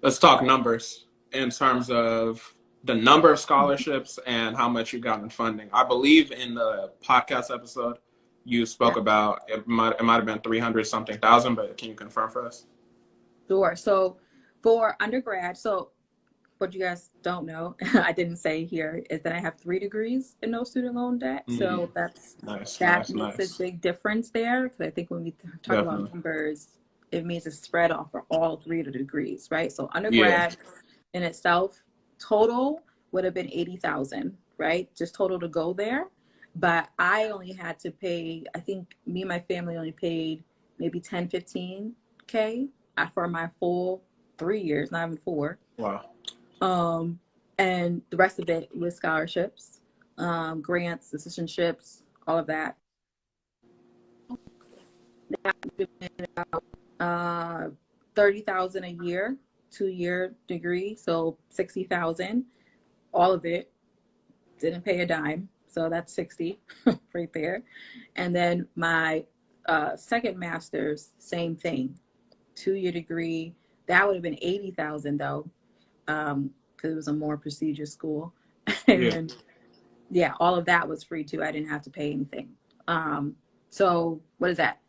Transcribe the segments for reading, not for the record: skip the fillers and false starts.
Let's talk numbers in terms of the number of scholarships and how much you got in funding. I believe in the podcast episode you spoke Yeah, about it might have been 300 something thousand, but can you confirm for us? sure. So for undergrad, so what you guys don't know, I didn't say here, is that I have 3 degrees and no student loan debt. Mm, So nice, that nice, makes a nice. big difference there. Because I think when we talk about Definitely. numbers, it means it's spread off for all 3 of the degrees, right? So Yeah. undergrad in itself, total would have been 80,000, right? Just total to go there. But I only had to pay, I think me and my family only paid maybe 10, 15K for my full 3 years, not even four. Wow. Um, and the rest of it was scholarships, grants, assistantships, all of that. Uh, 30,000 a year, 2 year degree, so 60,000. All of it didn't pay a dime, so that's 60 right there. And then my second master's, same thing, 2 year degree. That would have been 80,000 though, because it was a more prestigious school. Yeah. And yeah, all of that was free too. I didn't have to pay anything. So what is that?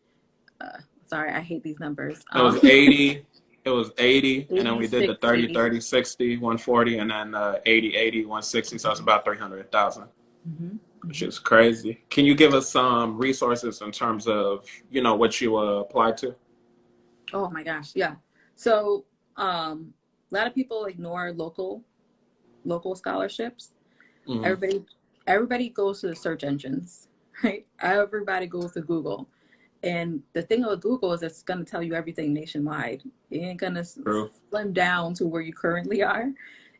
Uh, Sorry, I hate these numbers. It was 80. It was 80, and then 80, we did the 30, 60. 30, 60, 140, and then 80, 80, 160. So it's about 300,000, Mm-hmm, which mm-hmm. is crazy. Can you give us some resources in terms of, what you applied to? Oh my gosh, yeah. So a lot of people ignore local scholarships. Mm, Everybody everybody goes to the search engines, right? Everybody goes to Google. And the thing with Google is it's going to tell you everything nationwide. It ain't going to true. slim down to where you currently are.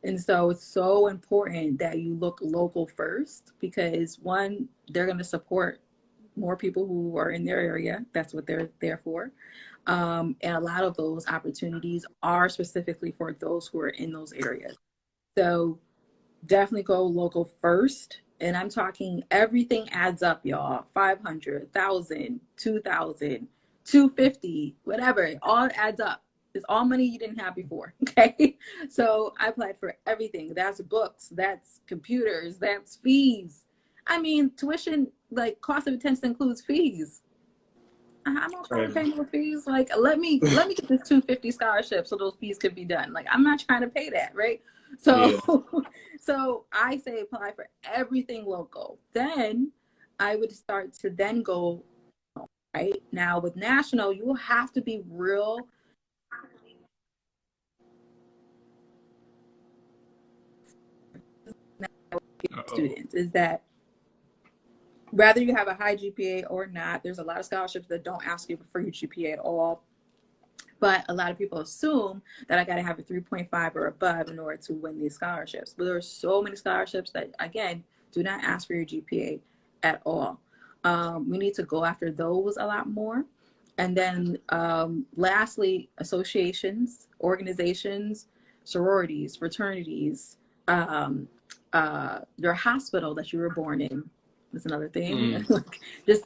And so it's so important that you look local first because one, they're going to support more people who are in their area. That's what they're there for. And a lot of those opportunities are specifically for those who are in those areas. So definitely go local first. And I'm talking everything adds up, y'all. 500, 1,000, 2,000, 250, whatever. It all adds up. It's all money you didn't have before. Okay. So I applied for everything. That's books, that's computers, that's fees. I mean, tuition, like cost of attendance includes fees. I'm not trying to Crazy. pay no fees. Like, let me get this 250 scholarship so those fees could be done. Like, I'm not trying to pay that, right? Yeah. So, so I say apply for everything local. Then I would start to then go right now with national. You will have to be real Uh-oh. students. Is that whether you have a high GPA or not? There's a lot of scholarships that don't ask you for your GPA at all. But a lot of people assume that I got to have a 3.5 or above in order to win these scholarships. But there are so many scholarships that, again, do not ask for your GPA at all. We need to go after those a lot more. And then lastly, associations, organizations, sororities, fraternities, um, your hospital that you were born in is another thing. Mm, Just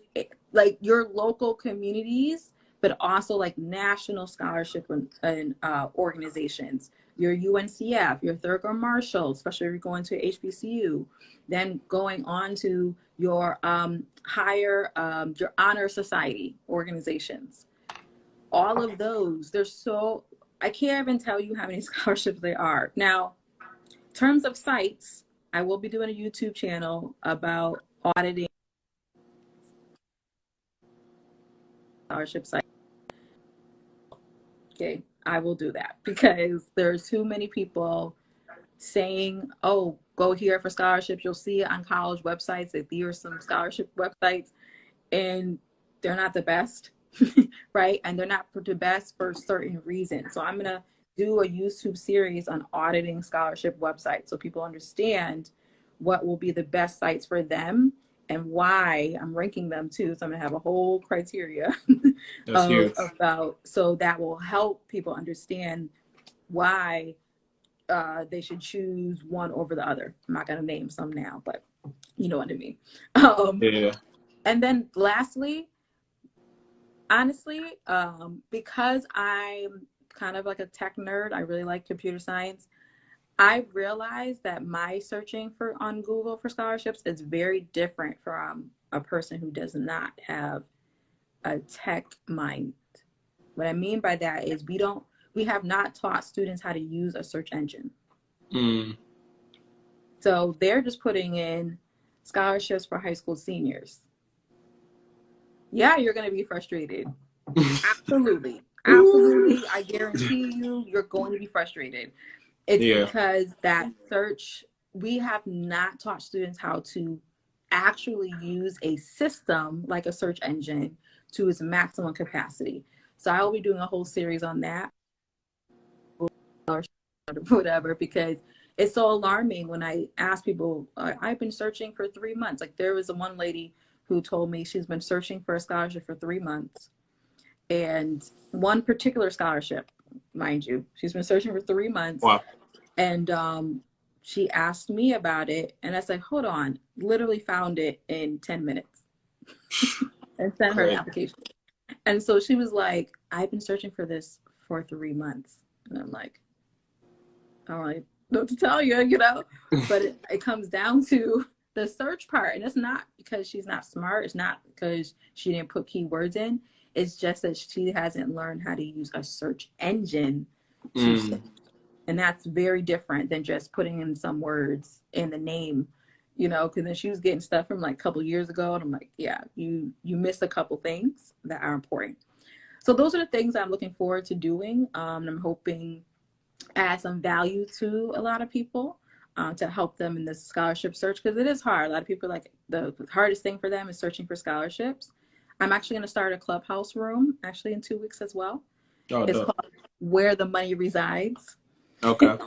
like your local communities, but also like national scholarship and organizations, your UNCF, your Thurgood Marshall, especially if you're going to HBCU, then going on to your higher, your honor society organizations. All of those, they're so, I can't even tell you how many scholarships there are. Now, in terms of sites, I will be doing a YouTube channel about auditing scholarship sites. Okay, I will do that because there's too many people saying, oh, go here for scholarships. You'll see it on college websites that there are some scholarship websites and they're not the best, right? And they're not the best for certain reasons. So I'm going to do a YouTube series on auditing scholarship websites so people understand what will be the best sites for them and why I'm ranking them too. So I'm going to have a whole criteria that's of huge. about, so that will help people understand why they should choose one over the other. I'm not going to name some now, but you know what I mean. Um, Yeah. and then lastly, honestly, because I'm kind of like a tech nerd. I really like computer science. I realized that my searching for on Google for scholarships is very different from a person who does not have a tech mind. What I mean by that is we have not taught students how to use a search engine. Mm. So they're just putting in scholarships for high school seniors. Yeah, you're going to be frustrated. Absolutely. Absolutely. I guarantee you, you're going to be frustrated. It's Yeah. because that search, we have not taught students how to actually use a system like a search engine to its maximum capacity. So I will be doing a whole series on that or whatever, because it's so alarming when I ask people, I've been searching for 3 months. Like there was one lady who told me she's been searching for a scholarship for 3 months, and one particular scholarship, mind you, she's been searching for 3 months. Wow. And she asked me about it, and I said, hold on, literally found it in 10 minutes and sent her the application. And so she was like, I've been searching for this for 3 months. And I'm like, all right, know what to tell you, you know? But it comes down to the search part. And it's not because she's not smart. It's not because she didn't put keywords in. It's just that she hasn't learned how to use a search engine to search. And that's very different than just putting in some words in the name, you know, because then she was getting stuff from like a couple years ago. And I'm like, yeah, you missed a couple things that are important. So those are the things I'm looking forward to doing. I'm hoping add some value to a lot of people to help them in this scholarship search, because it is hard. A lot of people like the hardest thing for them is searching for scholarships. I'm actually going to start a clubhouse room actually in 2 weeks as well. Oh, it's called Where the Money Resides. Okay.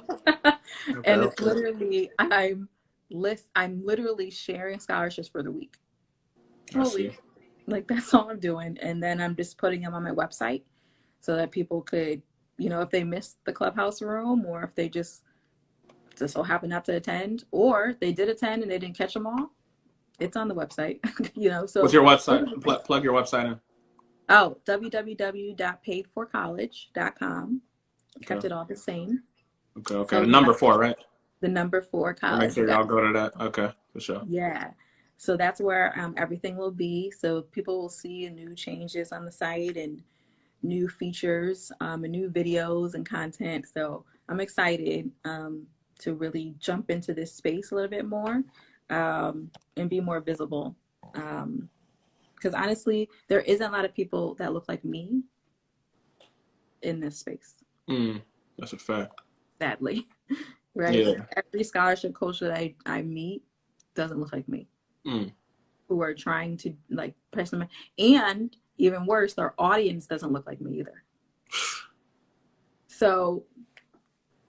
And it's literally I'm literally sharing scholarships for the week. Totally. Like that's all I'm doing. And then I'm just putting them on my website so that people could, you know, if they missed the clubhouse room, or if they just so happen not to attend, or they did attend and they didn't catch them all, it's on the website. You know, so what's your website? Plug your website in. Oh, www.paidforcollege.com. Kept it all the same. Okay. So the number 4, right? The number 4 college. Make sure y'all go to that. Okay, for sure. Yeah. So that's where everything will be. So people will see new changes on the site and new features and new videos and content. So I'm excited to really jump into this space a little bit more and be more visible. Because honestly, there isn't a lot of people that look like me in this space. That's a fact. Sadly. Right? Yeah. Every scholarship coach that I meet doesn't look like me. Who are trying to like press them. And even worse, their audience doesn't look like me either. So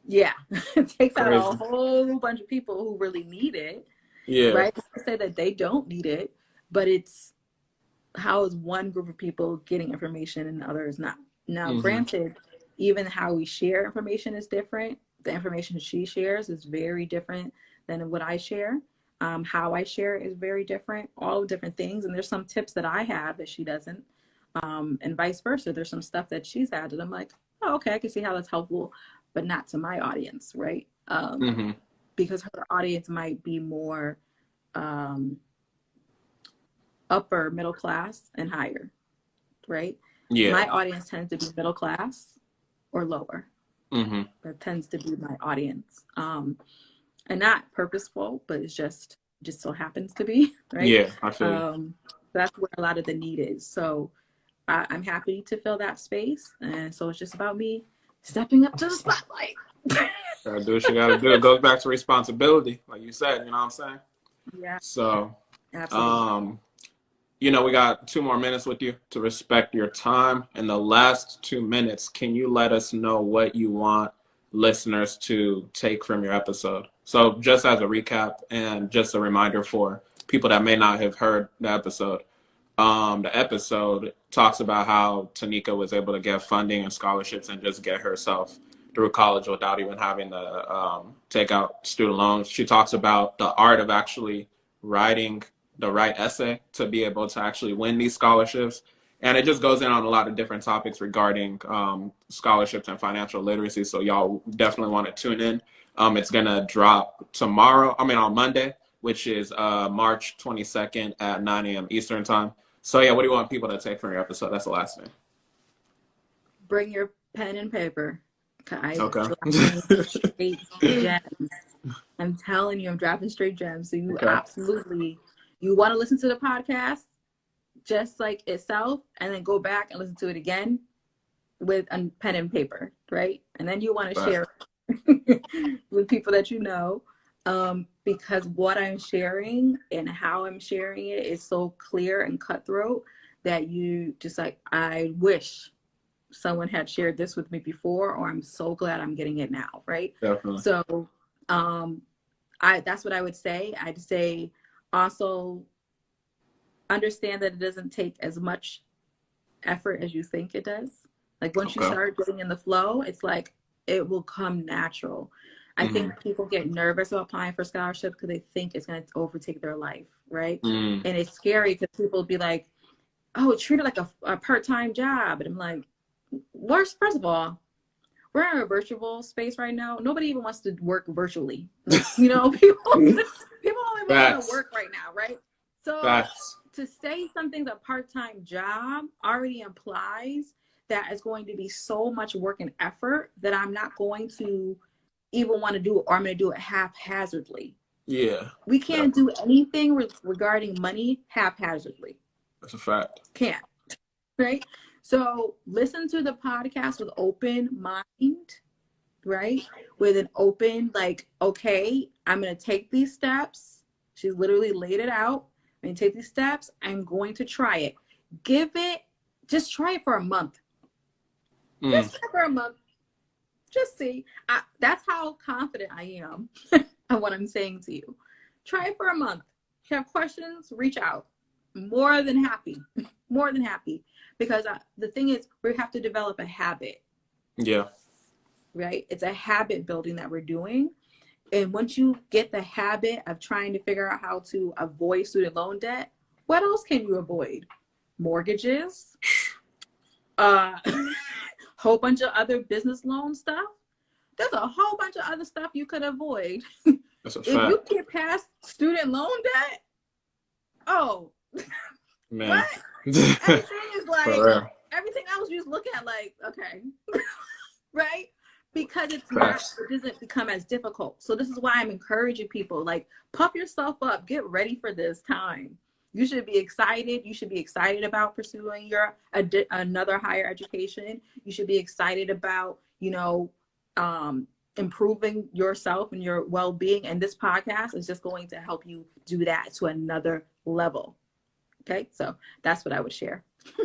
yeah, it takes out a whole bunch of people who really need it. Yeah. Right? I say that they don't need it, but it's how is one group of people getting information and others not? Now, granted, even how we share information is different. The information she shares is very different than what I share. How I share is very different, all different things. And there's some tips that I have that she doesn't, and vice versa. There's some stuff that she's had that I'm like, oh, okay, I can see how that's helpful, but not to my audience, right? Because her audience might be more upper middle class and higher, right? Yeah. My audience tends to be middle class or lower. That tends to be my audience. And not purposeful, but it's just so happens to be, right? Yeah, I feel that's where a lot of the need is. So I'm happy to fill that space. And so it's just about me stepping up to the spotlight. Gotta do what you gotta do. It goes back to responsibility, like you said, you know what I'm saying? Yeah. So, absolutely. You know, we got 2 more minutes with you to respect your time. In the last 2 minutes, can you let us know what you want listeners to take from your episode? So just as a recap and just a reminder for people that may not have heard the episode talks about how Tanika was able to get funding and scholarships and just get herself through college without even having to take out student loans. She talks about the art of actually writing the right essay to be able to actually win these scholarships. And it just goes in on a lot of different topics regarding scholarships and financial literacy. So y'all definitely want to tune in. It's going to drop on Monday, which is March 22nd at 9 a.m. Eastern time. So yeah, what do you want people to take from your episode? That's the last thing. Bring your pen and paper. I'm Okay. dropping straight gems. I'm telling you, I'm dropping straight gems. So you absolutely, you want to listen to the podcast just like itself, and then go back and listen to it again with a pen and paper, right? And then you want to share with people that you know, because what I'm sharing and how I'm sharing it is so clear and cutthroat that you just like, I wish someone had shared this with me before, or I'm so glad I'm getting it now, right? Definitely. So that's what I would say. I'd say also understand that it doesn't take as much effort as you think it does. Like once you start getting in the flow, it's like it will come natural. I think people get nervous about applying for scholarships because they think it's going to overtake their life, right? And it's scary because people will be like, oh, treat it like a part-time job. And I'm like, first of all, we're in a virtual space right now. Nobody even wants to work virtually. Like, people only want to work right now, right? So to say something's a part-time job already implies that it's going to be so much work and effort that I'm not going to even want to do it, or I'm going to do it haphazardly. Yeah. We can't do anything regarding money haphazardly. That's a fact. Can't. Right? So listen to the podcast with open mind, right? With an open, like, okay, I'm going to take these steps. She's literally laid it out. I'm going to take these steps. I'm going to try it. Just try it for a month. Just try it for a month. Just see. That's how confident I am on what I'm saying to you. Try it for a month. If you have questions, reach out. More than happy. More than happy. Because the thing is, we have to develop a habit. Yeah. Right? It's a habit building that we're doing. And once you get the habit of trying to figure out how to avoid student loan debt, what else can you avoid? Mortgages, whole bunch of other business loan stuff. There's a whole bunch of other stuff you could avoid. That's a fact. If you get past student loan debt, man. What? Everything is like, everything else you just look at like, okay. Right? Because it doesn't become as difficult. So this is why I'm encouraging people, like, puff yourself up, get ready for this time. You should be excited. You should be excited about pursuing another higher education. You should be excited about, improving yourself and your well-being. And this podcast is just going to help you do that to another level. Okay. So that's what I would share.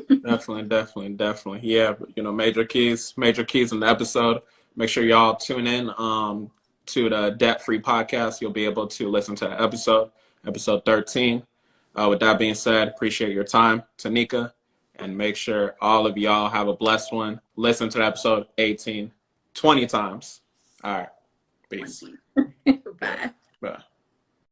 Definitely. Yeah. Major keys in the episode. Make sure y'all tune in to the Debt Free Podcast. You'll be able to listen to the episode 13. With that being said, appreciate your time, Tanika, and make sure all of y'all have a blessed one. Listen to the episode 18, 20 times. All right. Peace. Bye. Bye.